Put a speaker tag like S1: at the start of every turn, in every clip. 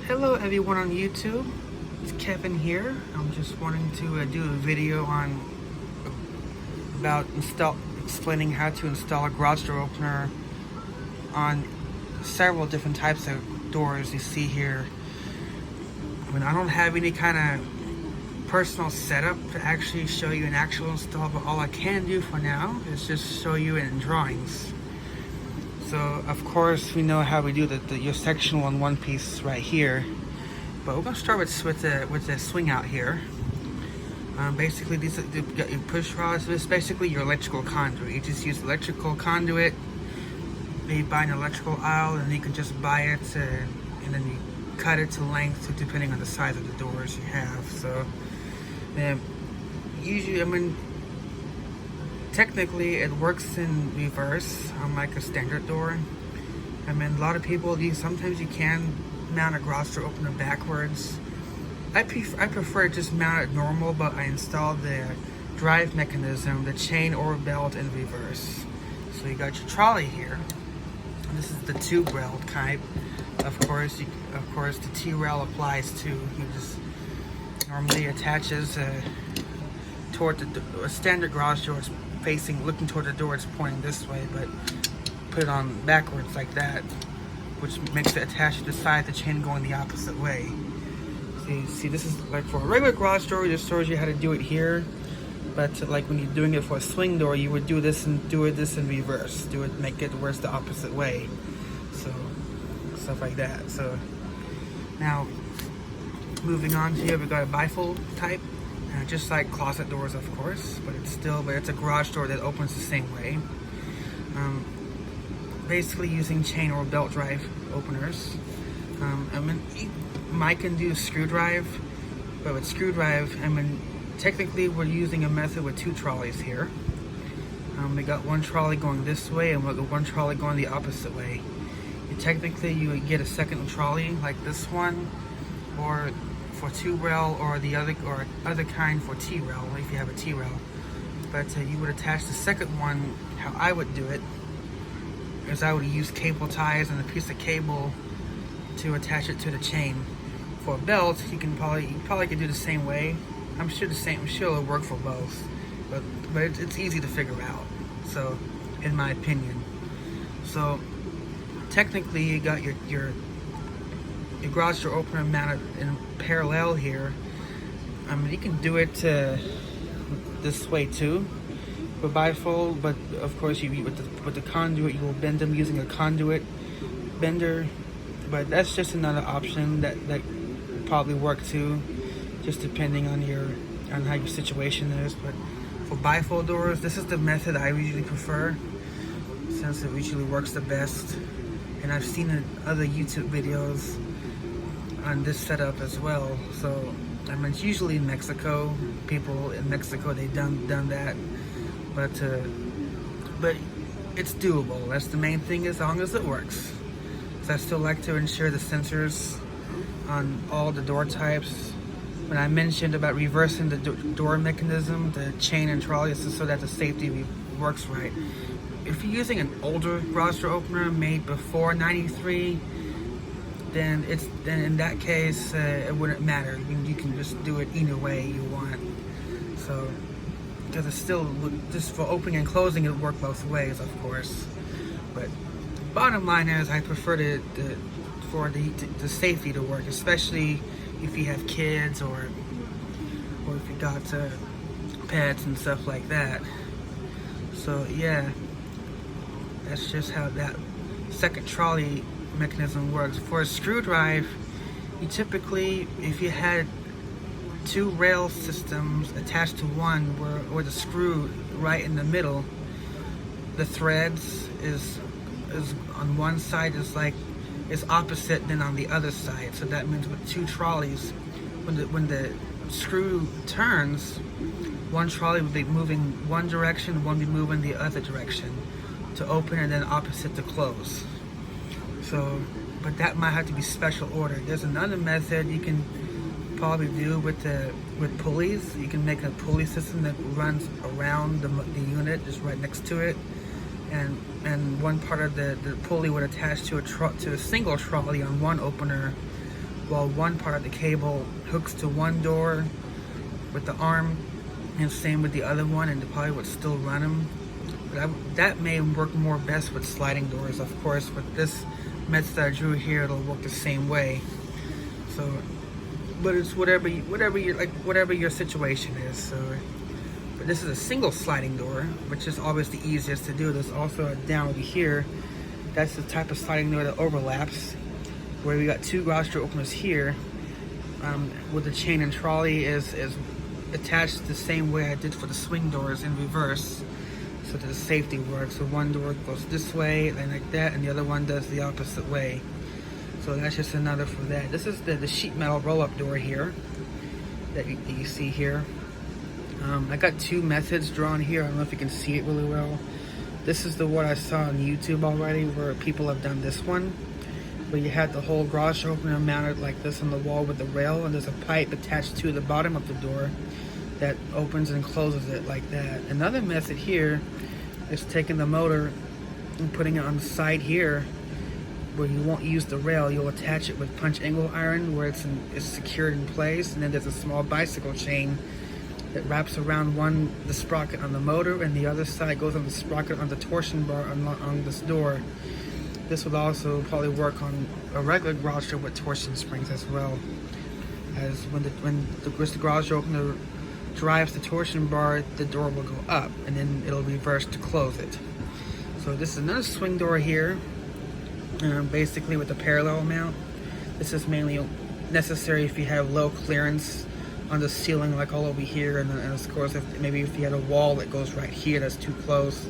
S1: Hello everyone on YouTube, it's Kevin here. I'm just wanting to do a video on explaining how to install a garage door opener on several different types of doors you see here. I don't have any kind of personal setup to actually show you an actual install, but all I can do for now is just show you in drawings. So of course we know how we do your sectional on one piece right here, but we're going to start with the swing out here. Basically these you got your push rods. This is basically your electrical conduit. You just use electrical conduit. You buy an electrical aisle and you can just buy it and then you cut it to length depending on the size of the doors you have. So usually, technically it works in reverse, unlike a standard door. A lot of people, sometimes you can mount a garage door opener backwards. I prefer to just mount it normal, but I installed the drive mechanism, the chain or belt in reverse. So you got your trolley here. This is the tube rail type. Of course, the T-rail applies too. You just normally attaches toward a standard garage door. It's looking toward the door, it's pointing this way, but put it on backwards like that, which makes it attach to the side, the chain going the opposite way. See, this is like for a regular garage door, it just shows you how to do it here, but like when you're doing it for a swing door, you would do this in reverse. Make it where it's the opposite way. So, stuff like that. So, now, moving on here, we got a bifold type. Just like closet doors, of course, but it's a garage door that opens the same way. Basically using chain or belt drive openers. Mike can do screw drive, but with screw drive, technically we're using a method with two trolleys here. We got one trolley going this way and we got one trolley going the opposite way. You would get a second trolley like this one, or for tube rail, or other kind for T-rail if you have a T-rail. But you would attach the second one. How I would do it is I would use cable ties and a piece of cable to attach it to the chain. For a belt, you probably could do the same way. I'm sure it'll work for both, but it's easy to figure out. So, in my opinion, so technically you got your garage door opener mounted in parallel here. You can do it this way too, with bifold, but of course with the conduit you will bend them using a conduit bender. But that's just another option that probably work too, just depending on how your situation is. But for bifold doors, this is the method I usually prefer, since it usually works the best. And I've seen in other YouTube videos on this setup as well. So it's usually in Mexico. People in Mexico, they've done that, but it's doable. That's the main thing, as long as it works. So I still like to ensure the sensors on all the door types. When I mentioned about reversing the door mechanism, the chain and trolley, is so that the safety works right. If you're using an older garage door opener made before '93, then in that case it wouldn't matter. You can just do it either way you want. So, because it's still just for opening and closing, it work both ways, of course. But bottom line is, I prefer for the safety to work, especially if you have kids or if you got pets and stuff like that. So yeah, that's just how that second trolley mechanism works. For a screw drive, you typically, if you had two rail systems attached to one where the screw right in the middle, the threads is on one side is opposite than on the other side. So that means with two trolleys, when the screw turns, one trolley will be moving one direction, one will be moving the other direction to open, and then opposite to close. So, but that might have to be special ordered. There's another method you can probably do with pulleys. You can make a pulley system that runs around the unit, just right next to it, and one part of the pulley would attach to a single trolley on one opener, while one part of the cable hooks to one door with the arm, and same with the other one, and it probably would still run them. But that may work more best with sliding doors. Of course, with this method that I drew here, it'll work the same way. So, but it's whatever your situation is. So, but this is a single sliding door, which is always the easiest to do. There's also a down over here. That's the type of sliding door that overlaps, where we got two garage door openers here, with the chain and trolley is attached the same way I did for the swing doors in reverse, so that the safety works. So one door goes this way and like that, and the other one does the opposite way. So that's just another for that. This is the sheet metal roll-up door here that you see here. I got two methods drawn here. I don't know if you can see it really well. This is the one I saw on YouTube already, where people have done this one, where you had the whole garage opener mounted like this on the wall with the rail, and there's a pipe attached to the bottom of the door that opens and closes it like that. Another method here is taking the motor and putting it on the side here, where you won't use the rail. You'll attach it with punch angle iron, where it's secured in place, and then there's a small bicycle chain that wraps around the sprocket on the motor, and the other side goes on the sprocket on the torsion bar on this door. This would also probably work on a regular garage door with torsion springs as well. As when the garage door opener drives the torsion bar, the door will go up, and then it'll reverse to close it. So this is another swing door here, basically with a parallel mount. This is mainly necessary if you have low clearance on the ceiling, like all over here, and of course maybe if you had a wall that goes right here that's too close,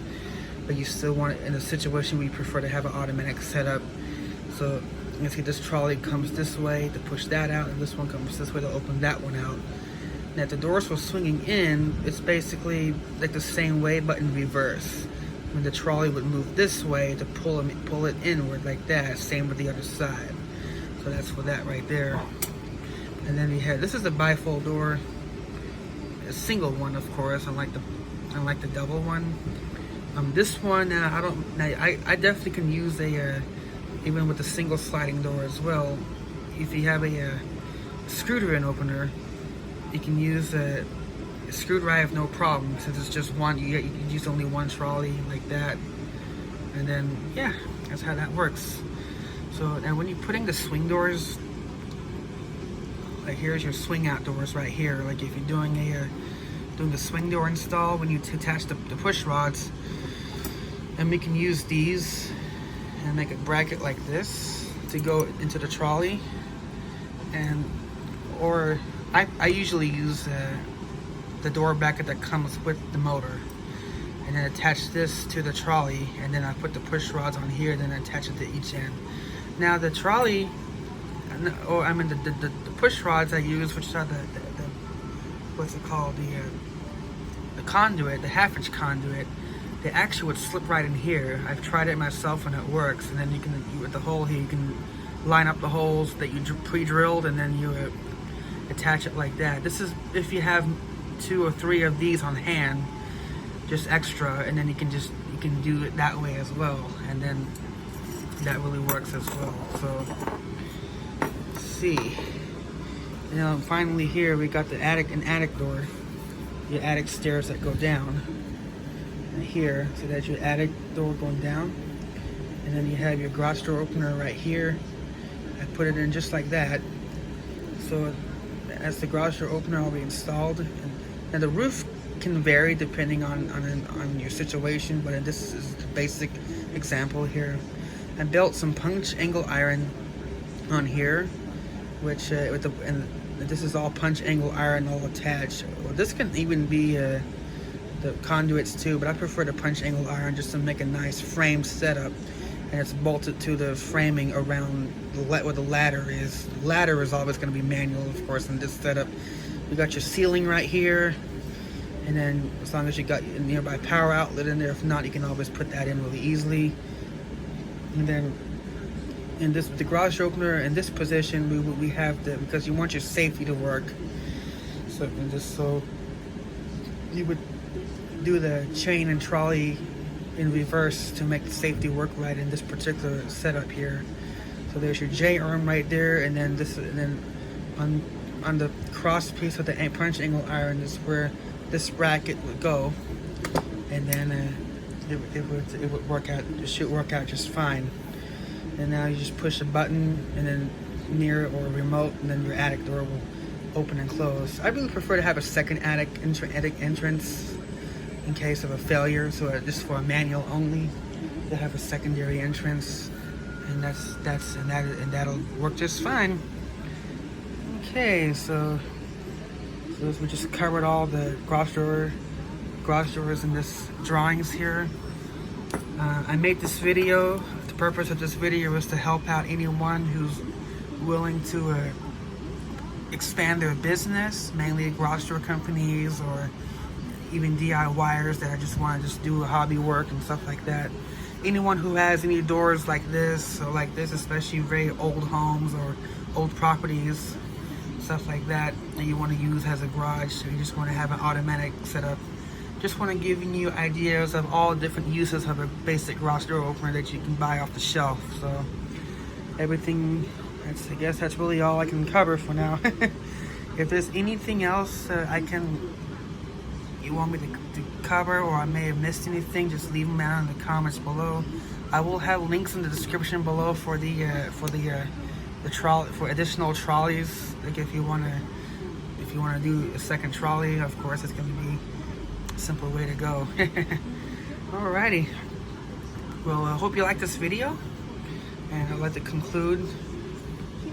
S1: but you still want it in a situation we prefer to have an automatic setup. So you can see this trolley comes this way to push that out, and this one comes this way to open that one out. Now if the doors were swinging in, it's basically like the same way but in reverse. When the trolley would move this way to pull it inward like that, same with the other side. So that's for that right there. And then we have, this is a bifold door, a single one, of course, unlike the double one. This one, I definitely can use even with a single sliding door as well. If you have a screwdriver opener, you can use a screwdriver no problem, since it's just one. You use only one trolley like that, and then yeah, that's how that works. So now when you're putting the swing doors, like here's your swing out doors right here. Like if you're doing the swing door install, when you attach the push rods, and we can use these and make a bracket like this to go into the trolley, or I usually use the door bracket that comes with the motor, and then attach this to the trolley, and then I put the push rods on here, then I attach it to each end. Now the trolley, the push rods I use, which are the what's it called, the conduit, the 1/2-inch conduit, they actually would slip right in here. I've tried it myself and it works. And then with the hole here, you can line up the holes that you pre-drilled, and then you attach it like that. This is if you have 2 or 3 of these on hand, just extra, and then you can do it that way as well, and then that really works as well. So let's see. Now finally here we got an attic door, your attic stairs that go down. And here, so that's your attic door going down, and then you have your garage door opener right here. I put it in just like that. So as the garage door opener will be installed, and the roof can vary depending on your situation, but this is the basic example here. I built some punch angle iron on here, which and this is all punch angle iron all attached. Well, this can even be the conduits too, but I prefer the punch angle iron just to make a nice frame setup, and it's bolted to the framing around where the ladder is. The ladder is always going to be manual, of course, in this setup. You got your ceiling right here, and then as long as you got a nearby power outlet in there, if not, you can always put that in really easily. And then in the garage opener in this position, we have because you want your safety to work. So you would do the chain and trolley in reverse to make the safety work right in this particular setup here. So So there's your J arm right there, and then this, and then on the cross piece with the punch angle iron is where this bracket would go, and then it would work out. It should work out just fine. And now you just push a button, and then near or remote, and then your attic door will open and close. I really prefer to have a second attic entrance in case of a failure, so just for a manual only, to have a secondary entrance, and that'll work just fine. Okay, so we just covered all the garage doors in this drawings here. I made this video. The purpose of this video is to help out anyone who's willing to expand their business, mainly garage door companies or even DIYers that just want to do hobby work and stuff like that. Anyone who has any doors like this, or like this, especially very old homes or old properties, stuff like that you want to use as a garage, so you just want to have an automatic setup. Just want to give you ideas of all different uses of a basic garage door opener that you can buy off the shelf. So everything, I guess that's really all I can cover for now. If there's anything else you want me to cover, or I may have missed anything, just leave them down in the comments below. I will have links in the description below for additional trolleys. Like if you want to do a second trolley, of course it's going to be a simple way to go. Alrighty. Well, I hope you like this video, and I'd like to conclude.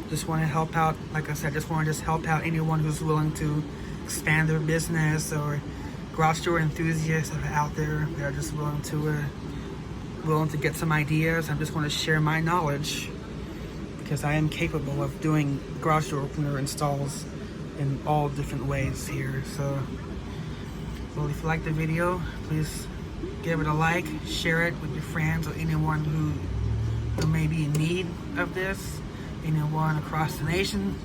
S1: Just want to help out, like I said, just want to help out anyone who's willing to expand their business, or garage door enthusiasts that are out there that are just willing to get some ideas. I just want to share my knowledge, because I am capable of doing garage door opener installs in all different ways here. So, well, if you like the video, please give it a like, share it with your friends or anyone who may be in need of this, anyone across the nation,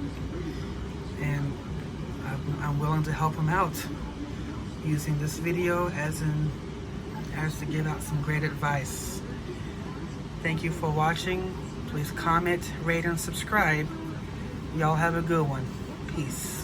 S1: and I'm willing to help them out using this video as to give out some great advice. Thank you for watching. Please comment, rate, and subscribe. Y'all have a good one. Peace.